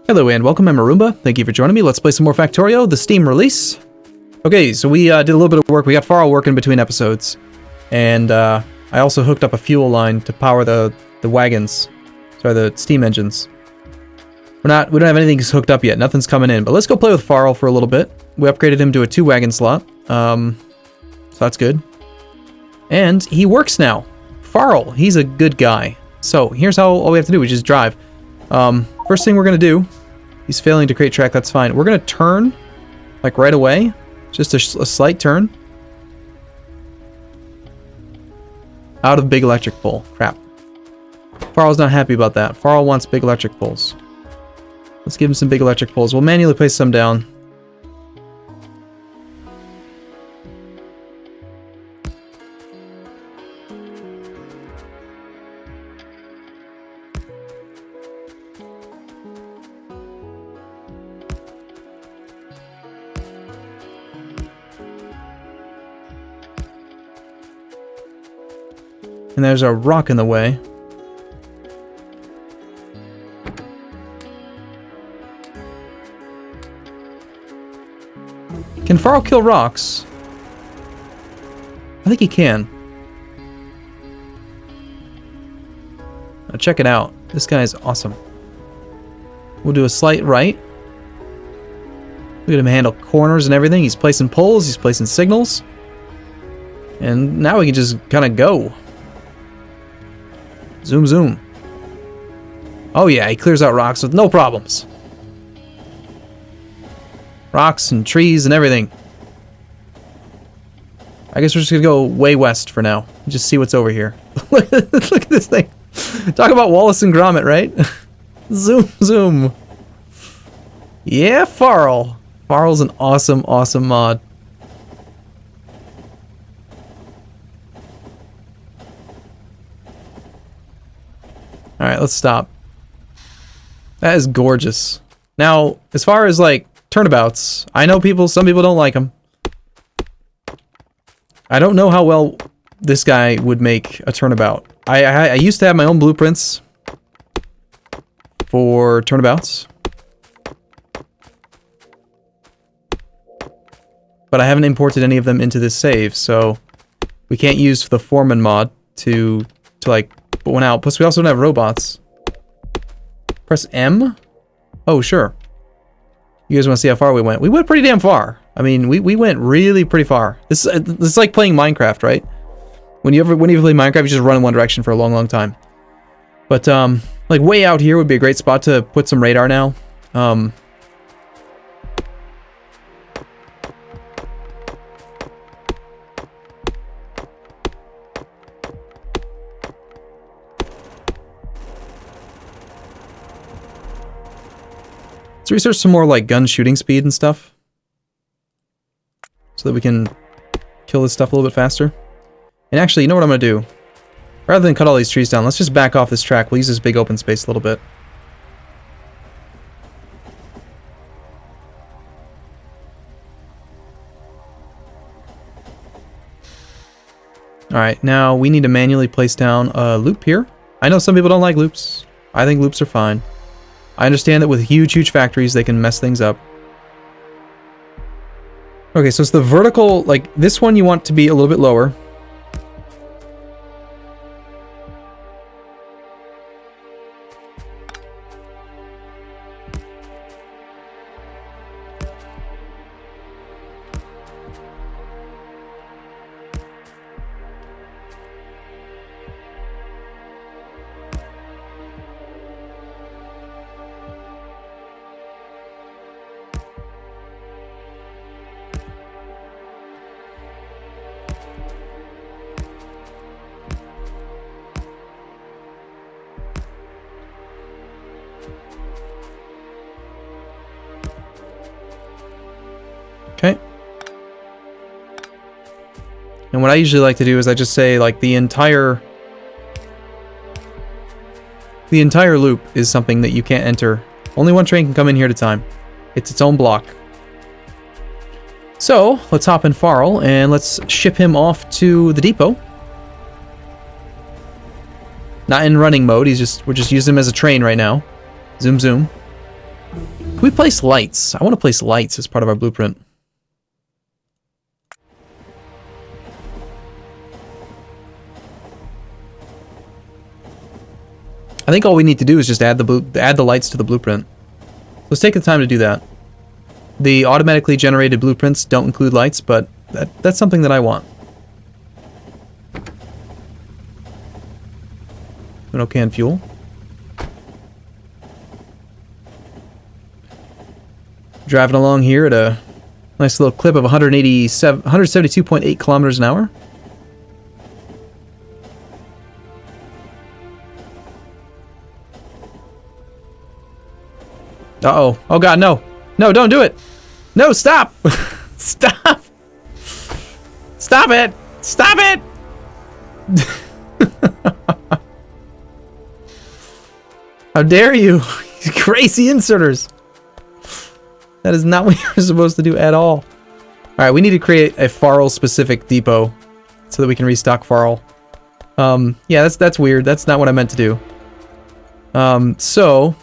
Hello and welcome, I'm Arumba. Thank you for joining me. Let's play some more Factorio, the Steam release. Okay, so we did a little bit of work. We got FARL working between episodes. And I also hooked up a fuel line to power the wagons. Sorry, the steam engines. We don't have anything hooked up yet. Nothing's coming in. But let's go play with FARL for a little bit. We upgraded him to a 2-wagon slot. So that's good. And he works now. FARL, he's a good guy. So here's how all we have to do, we just drive. First thing we're going to do, he's failing to create track, that's fine. We're going to turn, like right away. Just a slight turn. Out of big electric pole. Crap. FARL's not happy about that. FARL wants big electric poles. Let's give him some big electric poles. We'll manually place some down. And there's a rock in the way. Can FARL kill rocks? I think he can. Now check it out. This guy is awesome. We'll do a slight right. Look at him handle corners and everything. He's placing poles, he's placing signals. And now we can just kind of go. Zoom, zoom. Oh yeah, he clears out rocks with no problems. Rocks and trees and everything. I guess we're just gonna go way west for now. Just see what's over here. Look at this thing. Talk about Wallace and Gromit, right? Zoom, zoom. Yeah, FARL. FARL's an awesome, awesome mod. Alright, let's stop. That is gorgeous. Now, as far as like turnabouts, I know some people don't like them. I don't know how well this guy would make a turnabout. I used to have my own blueprints for turnabouts. But I haven't imported any of them into this save, so we can't use the Foreman mod to like put one out. Plus we also don't have robots. Press M? Oh, sure. You guys want to see how far we went? We went pretty damn far. I mean, we went really pretty far. This is like playing Minecraft, right? When you play Minecraft, you just run in one direction for a long, long time. But like way out here would be a great spot to put some radar now. Let's research some more like gun shooting speed and stuff, so that we can kill this stuff a little bit faster. And actually, you know what I'm gonna do? Rather than cut all these trees down, let's just back off this track. We'll use this big open space a little bit. Alright, now we need to manually place down a loop here. I know some people don't like loops. I think loops are fine. I understand that with huge, huge factories, they can mess things up. Okay, so it's the vertical, like, this one you want to be a little bit lower. Okay. And what I usually like to do is I just say like the entire loop is something that you can't enter. Only one train can come in here at a time. It's its own block. So let's hop in FARL and let's ship him off to the depot. Not in running mode. We're just using him as a train right now. Zoom, zoom. Can we place lights? I want to place lights as part of our blueprint. I think all we need to do is just add the lights to the blueprint. Let's take the time to do that. The automatically generated blueprints don't include lights, but that's something that I want. No canned fuel. Driving along here at a nice little clip of 172.8 kilometers an hour. Uh-oh. Oh god, no. No, don't do it. No, stop. Stop. Stop it. Stop it. How dare you. You crazy inserters. That is not what you're supposed to do at all. Alright, we need to create a FARL specific depot so that we can restock FARL. Yeah, that's weird. That's not what I meant to do. So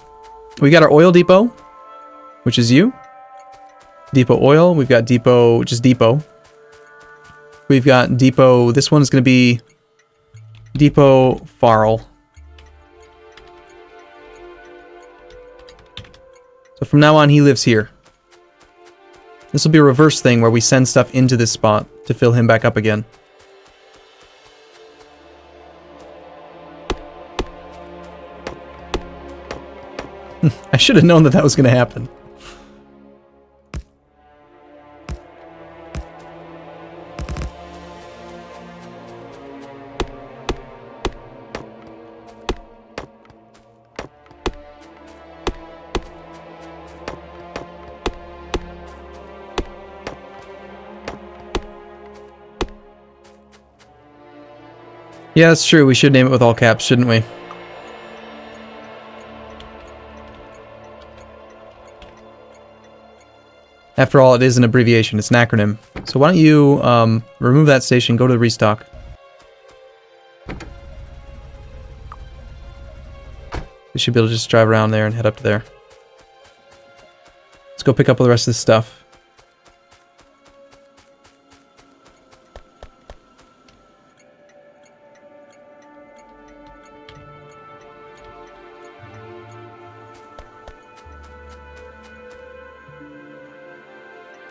we got our oil depot, which is you. Depot oil. We've got depot, which is depot. We've got depot. This one is going to be depot FARL. So from now on, he lives here. This will be a reverse thing where we send stuff into this spot to fill him back up again. I should have known that that was going to happen. Yeah, that's true. We should name it with all caps, shouldn't we? After all, it is an abbreviation. It's an acronym. So why don't you remove that station, go to the restock. We should be able to just drive around there and head up to there. Let's go pick up all the rest of this stuff.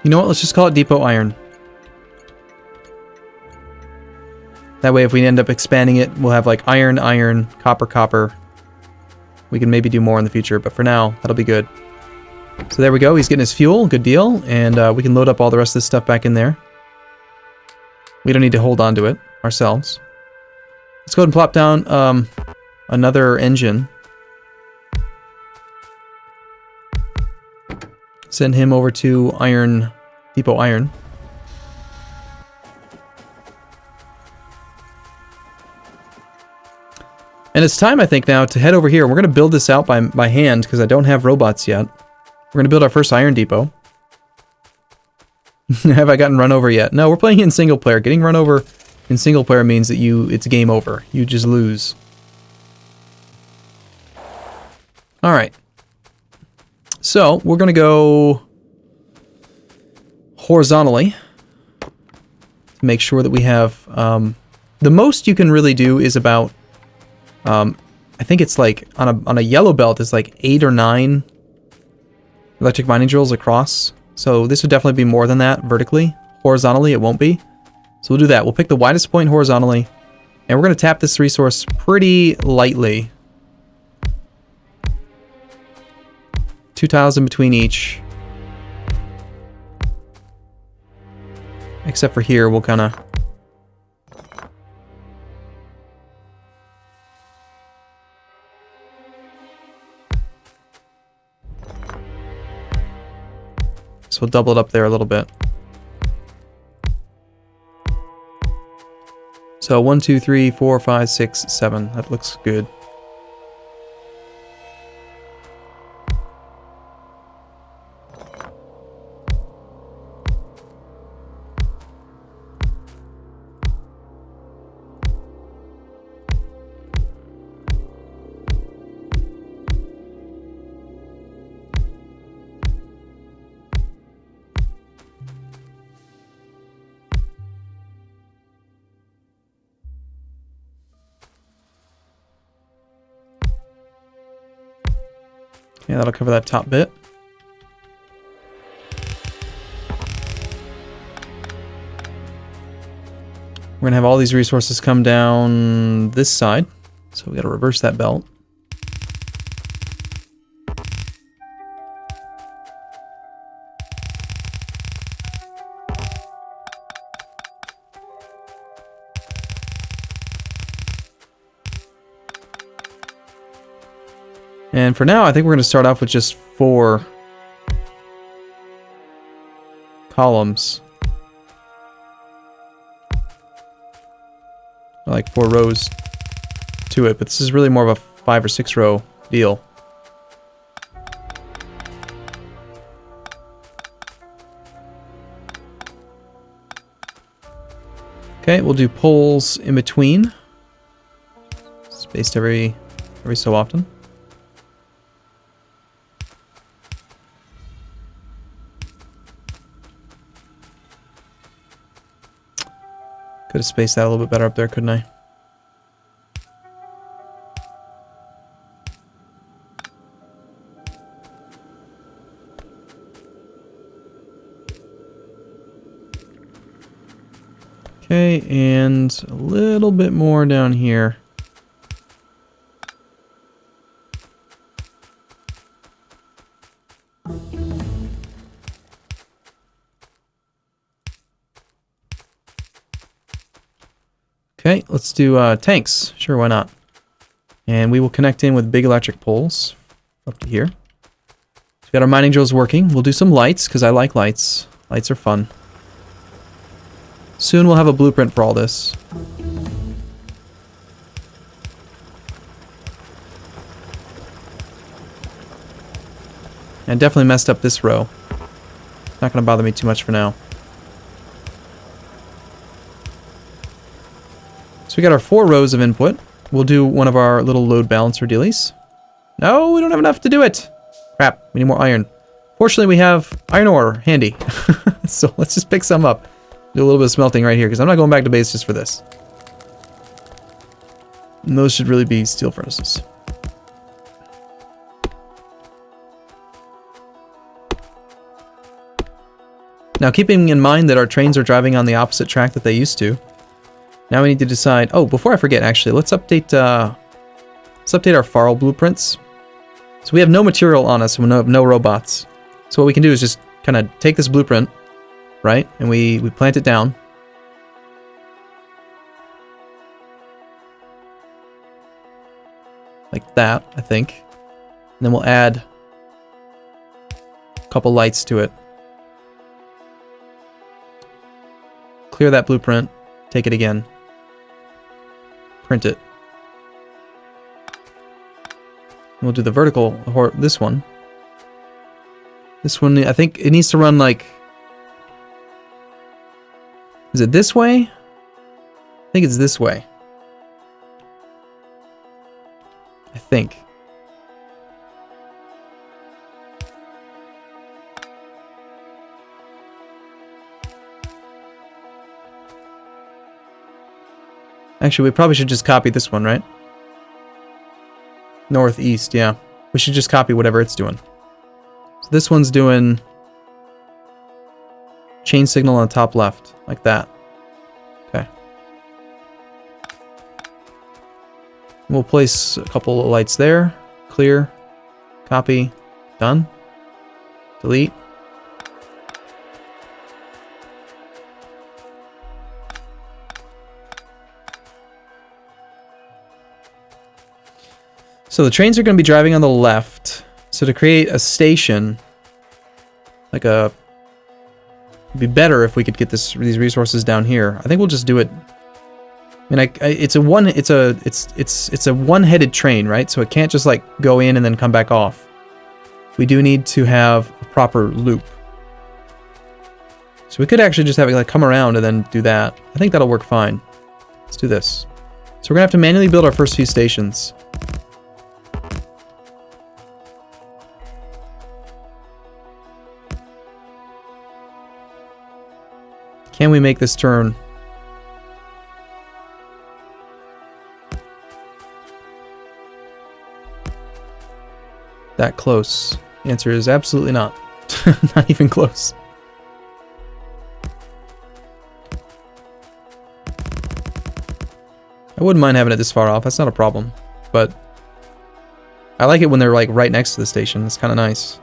You know what? Let's just call it Depot Iron. That way, if we end up expanding it, we'll have like iron, iron, copper, copper. We can maybe do more in the future, but for now, that'll be good. So there we go. He's getting his fuel. Good deal. And we can load up all the rest of this stuff back in there. We don't need to hold on to it ourselves. Let's go ahead and plop down another engine. Send him over to Iron, Depot Iron. And it's time, I think, now to head over here. We're going to build this out by hand because I don't have robots yet. We're going to build our first iron depot. Have I gotten run over yet? No, we're playing in single player. Getting run over in single player means that it's game over. You just lose. Alright. So, we're going to go horizontally to make sure that we have... the most you can really do is about... I think it's like, on a yellow belt, it's like 8 or 9 electric mining drills across. So this would definitely be more than that vertically. Horizontally, it won't be. So we'll do that. We'll pick the widest point horizontally, and we're going to tap this resource pretty lightly. 2 tiles in between each. Except for here, we'll kind of... So we'll double it up there a little bit. So 1, 2, 3, 4, 5, 6, 7. That looks good. Okay, that'll cover that top bit. We're gonna have all these resources come down this side. So we gotta reverse that belt. And for now, I think we're gonna start off with just 4 columns. Like 4 rows to it, but this is really more of a 5 or 6 row deal. Okay, we'll do poles in between, spaced every so often. Could have spaced that a little bit better up there, couldn't I? Okay, and a little bit more down here. Okay, let's do tanks. Sure, why not? And we will connect in with big electric poles up to here. We've got our mining drills working. We'll do some lights, because I like lights. Lights are fun. Soon we'll have a blueprint for all this. And definitely messed up this row. Not going to bother me too much for now. So we got our 4 rows of input. We'll do one of our little load balancer dealies. No, we don't have enough to do it. Crap, we need more iron. Fortunately, we have iron ore handy. So let's just pick some up. Do a little bit of smelting right here, because I'm not going back to base just for this. And those should really be steel furnaces. Now, keeping in mind that our trains are driving on the opposite track that they used to, now we need to decide... Oh, before I forget, actually, let's update our FARL blueprints. So we have no material on us, and we have no robots. So what we can do is just kind of take this blueprint, right? And we plant it down. Like that, I think. And then we'll add a couple lights to it. Clear that blueprint. Take it again. Print it. And we'll do the vertical, or this one. This one, I think it needs to run like... Is it this way? I think it's this way. I think. Actually, we probably should just copy this one, right? Northeast, yeah. We should just copy whatever it's doing. So this one's doing chain signal on the top left, like that. Okay. We'll place a couple of lights there. Clear. Copy. Done. Delete. So the trains are going to be driving on the left. So to create a station, like a... It'd be better if we could get these resources down here. I think we'll just do it. I mean, it's a one-headed train, right? So it can't just like go in and then come back off. We do need to have a proper loop. So we could actually just have it like come around and then do that. I think that'll work fine. Let's do this. So we're gonna have to manually build our first few stations. Can we make this turn? that close? The answer is absolutely not. Not even close. I wouldn't mind having it this far off. That's not a problem. But I like it when they're like right next to the station. It's kind of nice.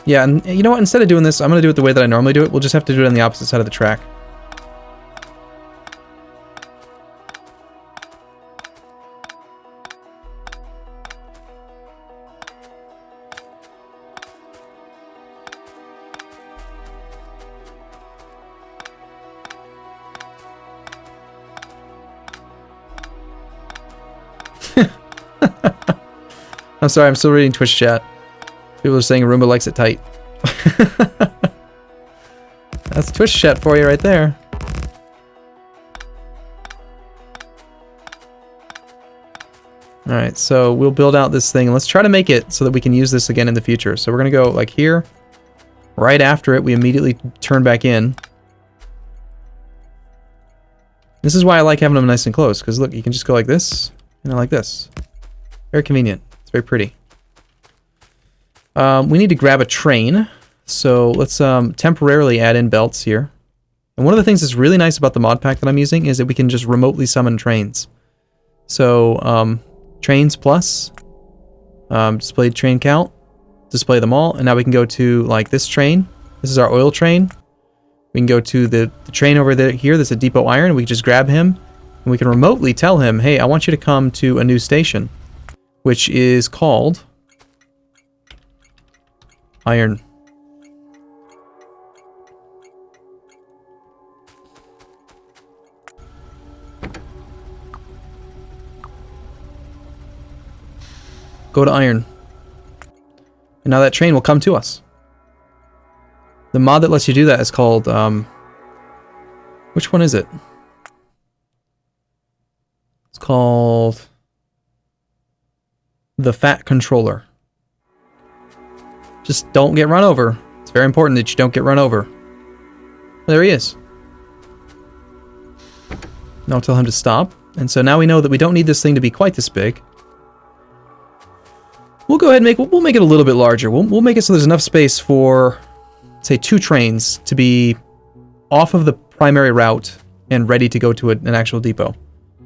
Yeah, and you know what? Instead of doing this, I'm going to do it the way that I normally do it. We'll just have to do it on the opposite side of the track. I'm sorry, I'm still reading Twitch chat. People are saying Arumba likes it tight. That's Twitch chat for you right there. Alright, so we'll build out this thing. Let's try to make it so that we can use this again in the future. So we're going to go like here. Right after it, we immediately turn back in. This is why I like having them nice and close, because look, you can just go like this, and then like this. Very convenient. It's very pretty. We need to grab a train, so let's temporarily add in belts here. And one of the things that's really nice about the mod pack that I'm using is that we can just remotely summon trains. So, trains plus, display train count, display them all, and now we can go to, like, this train. This is our oil train. We can go to the train over there here that's a depot iron, and we can just grab him, and we can remotely tell him, hey, I want you to come to a new station, which is called iron. Go to iron. And now that train will come to us. The mod that lets you do that is called, which one is it? It's called the Fat Controller. Just don't get run over. It's very important that you don't get run over. There he is. Now I'll tell him to stop. And so now we know that we don't need this thing to be quite this big. We'll go ahead and we'll make it a little bit larger. We'll make it so there's enough space for, say, 2 trains to be off of the primary route and ready to go to an actual depot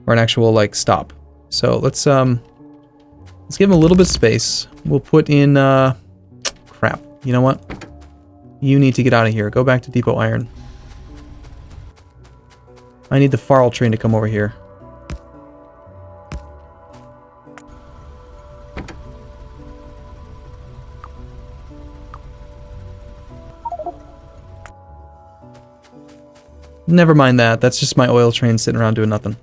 or an actual like stop. So let's give him a little bit of space. We'll put in crap. You know what? You need to get out of here. Go back to depot iron. I need the FARL train to come over here. Never mind that. That's just my oil train sitting around doing nothing.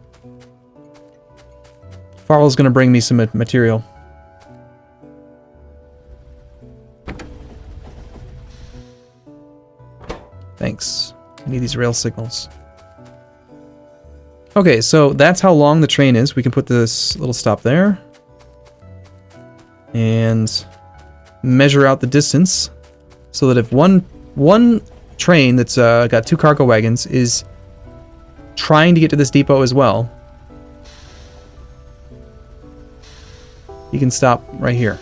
FARL's gonna bring me some material. Thanks. I need these rail signals. Okay, so that's how long the train is. We can put this little stop there. And measure out the distance so that if one train that's got 2 cargo wagons is trying to get to this depot as well, you can stop right here.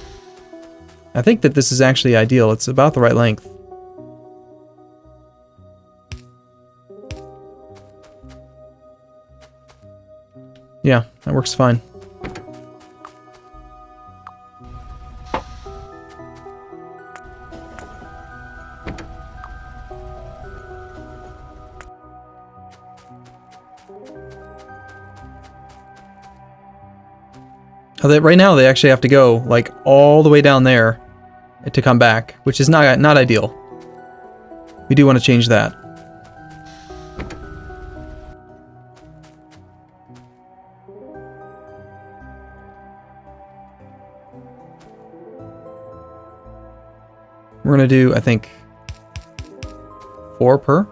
I think that this is actually ideal. It's about the right length. Yeah, that works fine. Right now they actually have to go like all the way down there to come back, which is not ideal. We do want to change that. We're gonna do, I think, 4 per.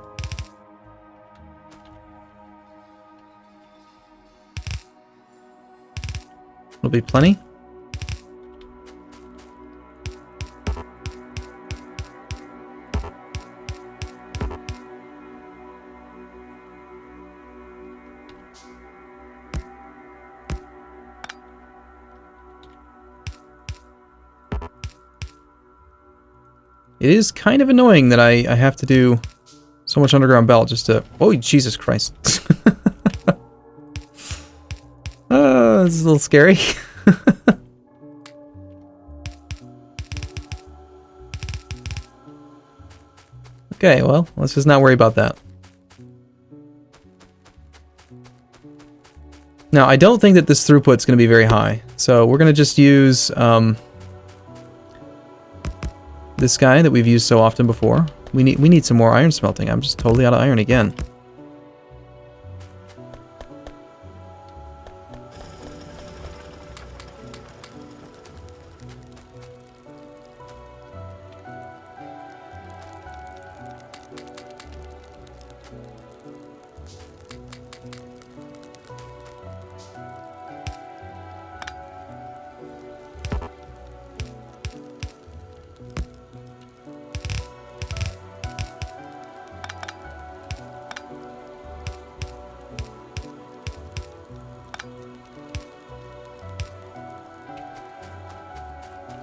It'll be plenty. It is kind of annoying that I have to do so much underground belt just to... Oh, Jesus Christ. This is a little scary. Okay, well, let's just not worry about that. Now, I don't think that this throughput's going to be very high, so we're going to just use this guy that we've used so often before. We need some more iron smelting. I'm just totally out of iron again.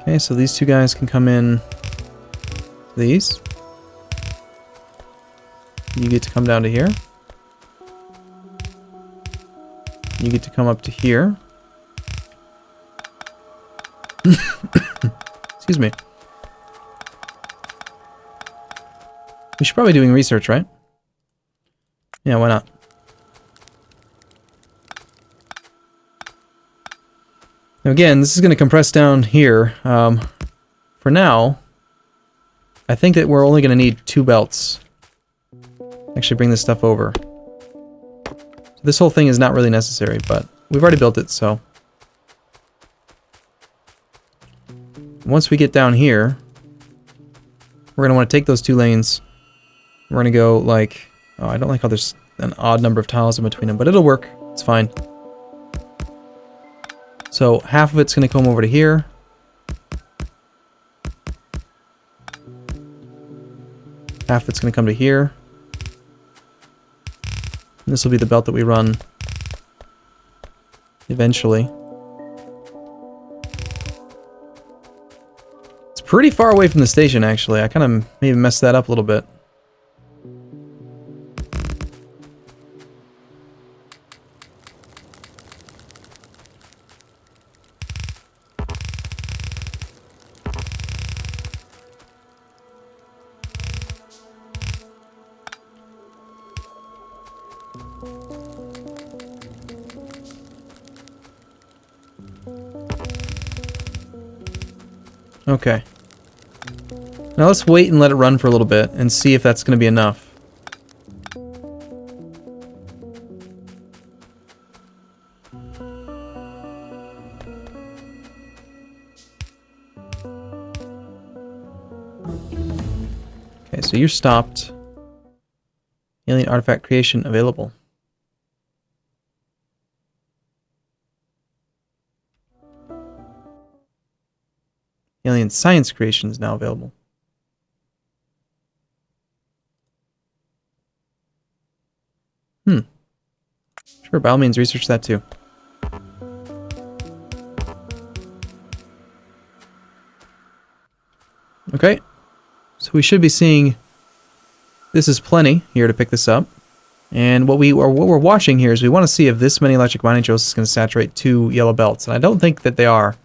Okay, so these two guys can come in. These. You get to come down to here. You get to come up to here. Excuse me. We should probably be doing research, right? Yeah, why not? Now again, this is going to compress down here. For now, I think that we're only going to need 2 belts. Actually bring this stuff over. So this whole thing is not really necessary, but we've already built it, so... Once we get down here, we're going to want to take those 2 lanes. We're going to go like... Oh, I don't like how there's an odd number of tiles in between them, but it'll work. It's fine. So half of it's going to come over to here. Half of it's going to come to here. And this will be the belt that we run eventually. It's pretty far away from the station, actually. I kind of maybe messed that up a little bit. Okay. Now let's wait and let it run for a little bit and see if that's going to be enough. Okay, so you're stopped. Alien artifact creation available. Alien science creation is now available. Sure, by all means, research that too. Okay, so we should be seeing this is plenty here to pick this up. And what we're watching here is we want to see if this many electric mining drills is going to saturate 2 yellow belts, and I don't think that they are.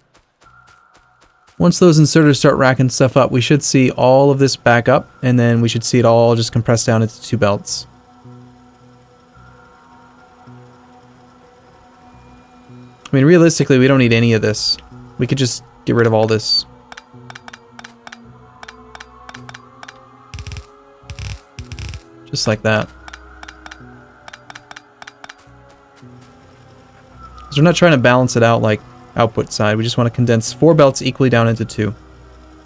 Once those inserters start racking stuff up, we should see all of this back up, and then we should see it all just compress down into 2 belts. I mean, realistically, we don't need any of this. We could just get rid of all this. Just like that. Because we're not trying to balance it out like output side. We just want to condense 4 belts equally down into 2.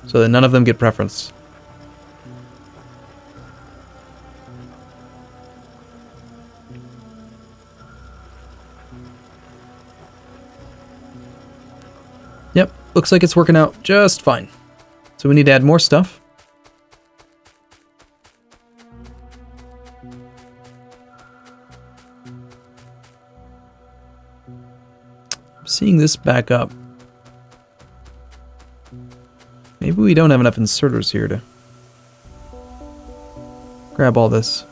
So that none of them get preference. Yep, looks like it's working out just fine. So we need to add more stuff. I'm seeing this back up. Maybe we don't have enough inserters here to grab all this.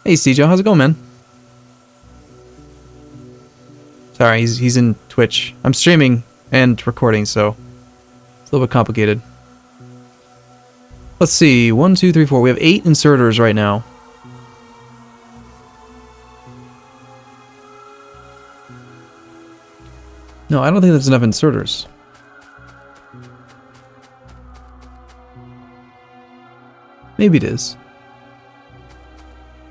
Hey, Stejo, how's it going, man? Sorry, he's in Twitch. I'm streaming and recording, so it's a little bit complicated. Let's see. 1, 2, 3, 4. We have 8 inserters right now. No, I don't think there's enough inserters. Maybe it is.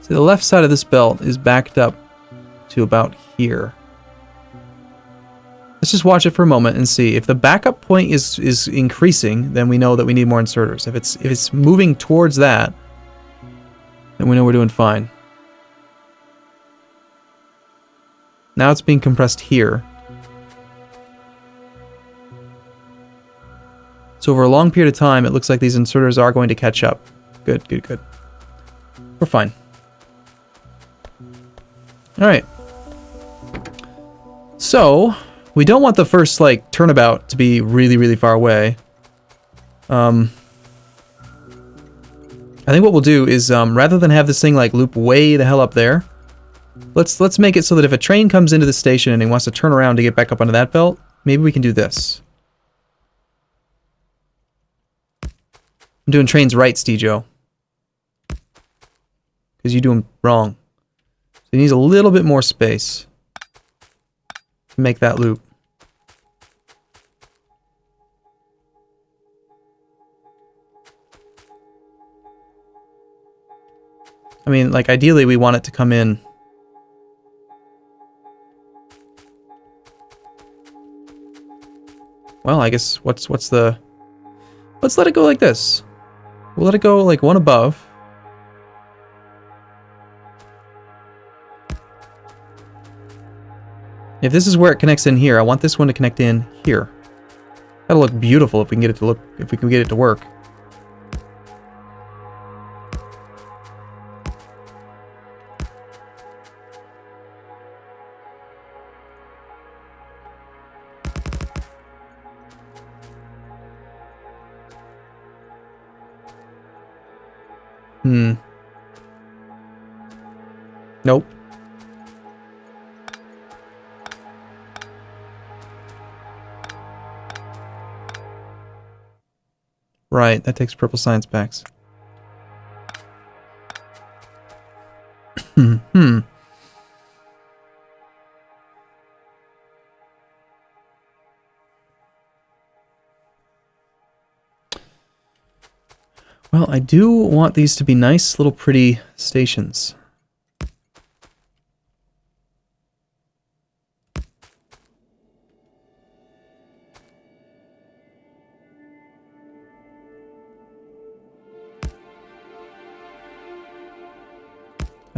See, the left side of this belt is backed up to about here. Let's just watch it for a moment and see. If the backup point is increasing, then we know that we need more inserters. If it's moving towards that, then we know we're doing fine. Now it's being compressed here. So over a long period of time, it looks like these inserters are going to catch up. Good, good, good. We're fine. Alright. So, we don't want the first, like, turnabout to be really, really far away. I think what we'll do is, rather than have this thing, like, loop way the hell up there, let's make it so that if a train comes into the station and he wants to turn around to get back up onto that belt, maybe we can do this. I'm doing trains right, Stejo. Because you do them wrong. So he needs a little bit more space to make that loop. I mean, like, ideally we want it to come in. Well, I guess what's the... Let's let it go like this. We'll let it go like one above. If this is where it connects in here, I want this one to connect in here. That'll look beautiful if we can get it to work. Nope. Right, that takes purple science packs. Well, I do want these to be nice little pretty stations.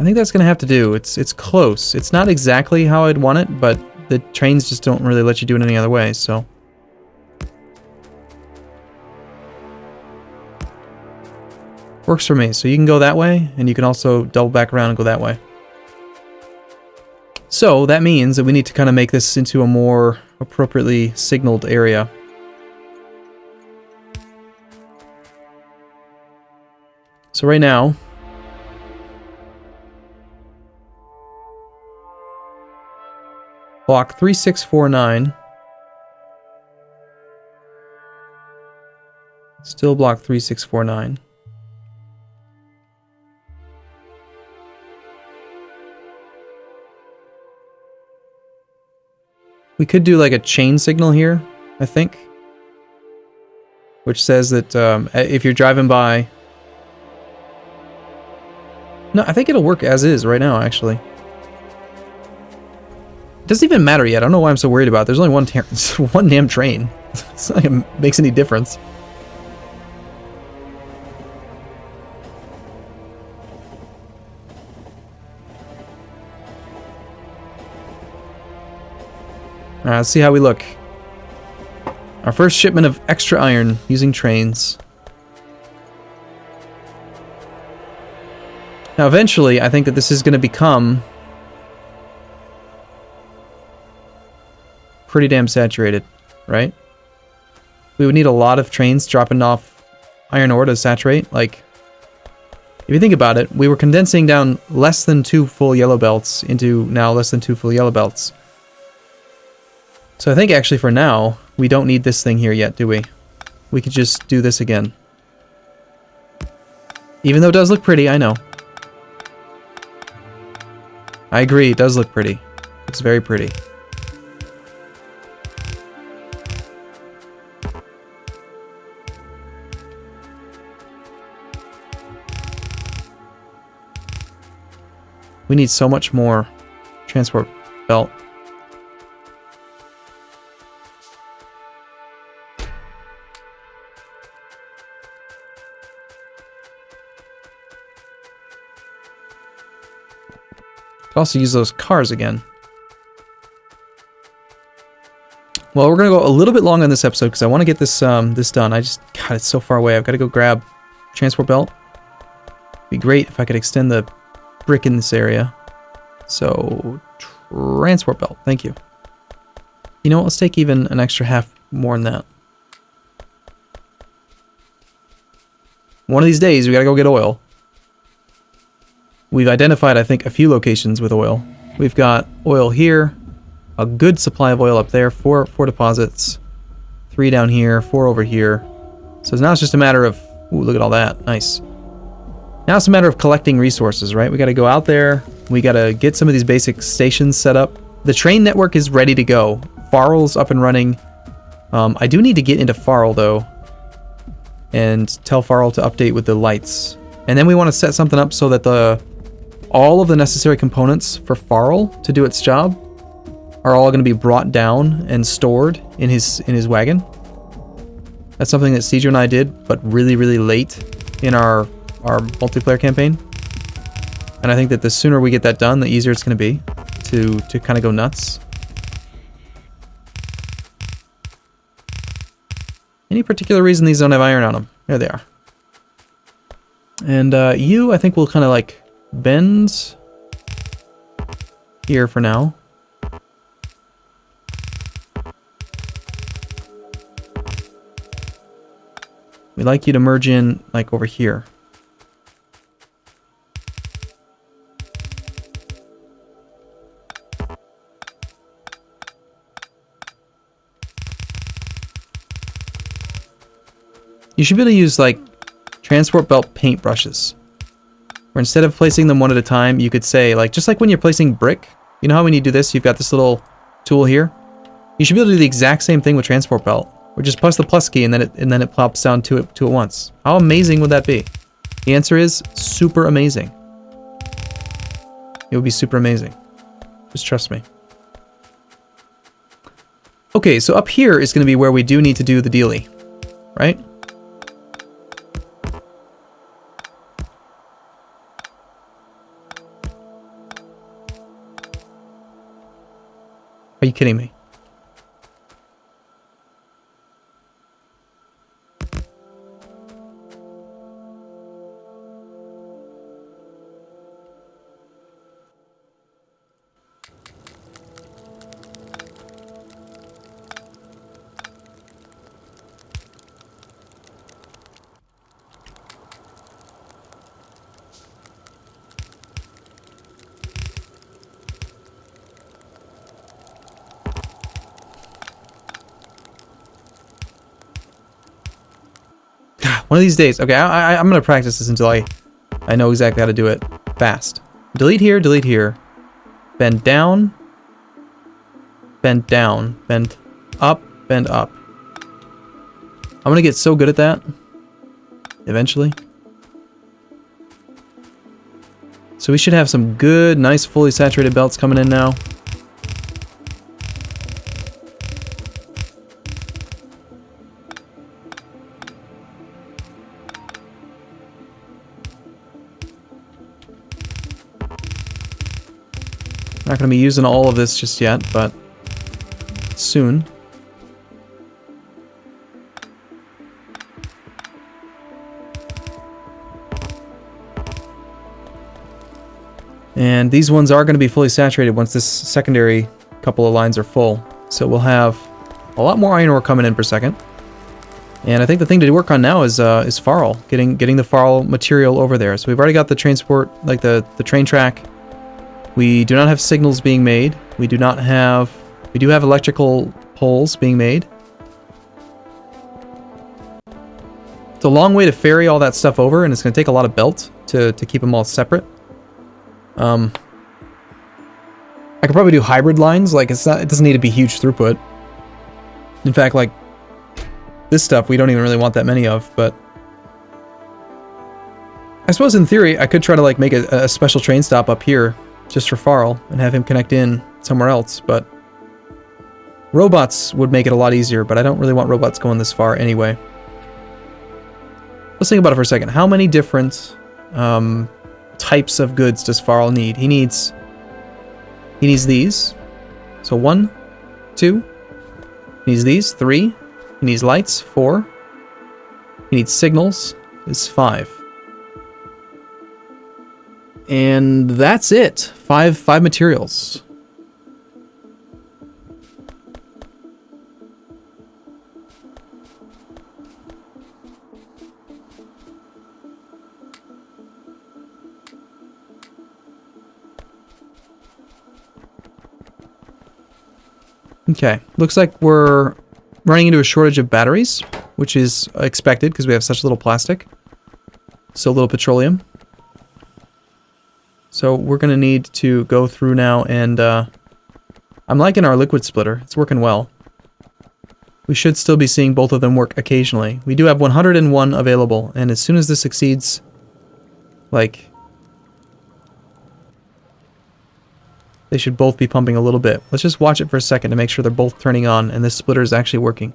I think that's going to have to do. It's close. It's not exactly how I'd want it, but the trains just don't really let you do it any other way, so... Works for me. So you can go that way, and you can also double back around and go that way. So that means that we need to kind of make this into a more appropriately signaled area. So right now... Block 3649. Still block 3649. We could do like a chain signal here, I think. Which says that if you're driving by... No, I think it'll work as is right now, actually. It doesn't even matter yet. I don't know why I'm so worried about it. There's only one damn train. It's not like it makes any difference. Alright, let's see how we look. Our first shipment of extra iron using trains. Now eventually, I think that this is going to become pretty damn saturated, right? We would need a lot of trains dropping off iron ore to saturate. Like, if you think about it, we were condensing down less than 2 full yellow belts into now less than 2 full yellow belts. So I think actually for now, we don't need this thing here yet, do we? We could just do this again. Even though it does look pretty, I know. I agree, it does look pretty. It's very pretty. We need so much more transport belt. Could also use those cars again. Well, we're gonna go a little bit long on this episode because I want to get this this done. God, it's so far away. I've got to go grab transport belt. It'd be great if I could extend the brick in this area. So, transport belt. Thank you. You know what? Let's take even an extra half more than that. One of these days, we gotta go get oil. We've identified, I think, a few locations with oil. We've got oil here, a good supply of oil up there, four deposits, 3 down here, 4 over here. So now it's just a matter of, ooh, look at all that, nice. Now it's a matter of collecting resources, right? We gotta go out there, we gotta get some of these basic stations set up. The train network is ready to go. FARL's up and running. I do need to get into FARL though, and tell FARL to update with the lights. And then we want to set something up so that all of the necessary components for FARL to do its job are all going to be brought down and stored in his wagon. That's something that Cedro and I did, but really, really late in our multiplayer campaign. And I think that the sooner we get that done, the easier it's going to be to kind of go nuts. Any particular reason these don't have iron on them? There they are. And you, I think, will kind of like bend here for now. We'd like you to merge in like over here. You should be able to use like transport belt paint brushes, where instead of placing them one at a time, you could say, like, just like when you're placing brick, you know how when you do this, you've got this little tool here? You should be able to do the exact same thing with transport belt, or just press the plus key and then it plops down to it at once. How amazing would that be? The answer is super amazing. It would be super amazing. Just trust me. Okay, so up here is going to be where we do need to do the dealie, right? Are you kidding me? One of these days. Okay, I'm going to practice this until I know exactly how to do it fast. Delete here, bend down, bend down, bend up, bend up. I'm going to get so good at that eventually. So we should have some good, nice, fully saturated belts coming in now. Not going to be using all of this just yet, but soon. And these ones are going to be fully saturated once this secondary couple of lines are full. So we'll have a lot more iron ore coming in per second. And I think the thing to work on now is FARL, getting the FARL material over there. So we've already got the transport, like the train track. We do not have signals being made. We do have electrical poles being made. It's a long way to ferry all that stuff over, and it's going to take a lot of belt to keep them all separate. I could probably do hybrid lines. Like it doesn't need to be huge throughput. In fact, like this stuff we don't even really want that many of, but I suppose in theory I could try to like make a special train stop up here just for FARL and have him connect in somewhere else, but robots would make it a lot easier, but I don't really want robots going this far anyway. Let's think about it for a second. How many different types of goods does FARL need? He needs these. So 1, 2. He needs these, 3. He needs lights, 4. He needs signals, is 5. And that's it. 5 materials. Okay, looks like we're running into a shortage of batteries, which is expected because we have such little plastic, so little petroleum. So we're going to need to go through now and I'm liking our liquid splitter. It's working well. We should still be seeing both of them work occasionally. We do have 101 available, and as soon as this exceeds, like, they should both be pumping a little bit. Let's just watch it for a second to make sure they're both turning on and this splitter is actually working.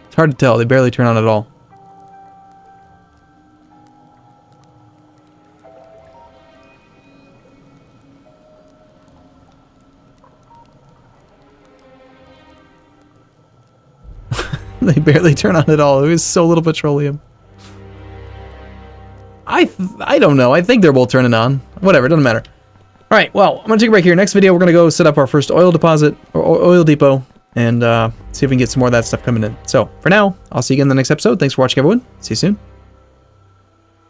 It's hard to tell. They barely turn on at all. They barely turn on at all. It was so little petroleum. I don't know. I think they're both turning on. Whatever, it doesn't matter. Alright, well, I'm going to take a break here. Next video, we're going to go set up our first oil deposit, or oil depot, and see if we can get some more of that stuff coming in. So, for now, I'll see you again in the next episode. Thanks for watching, everyone. See you soon.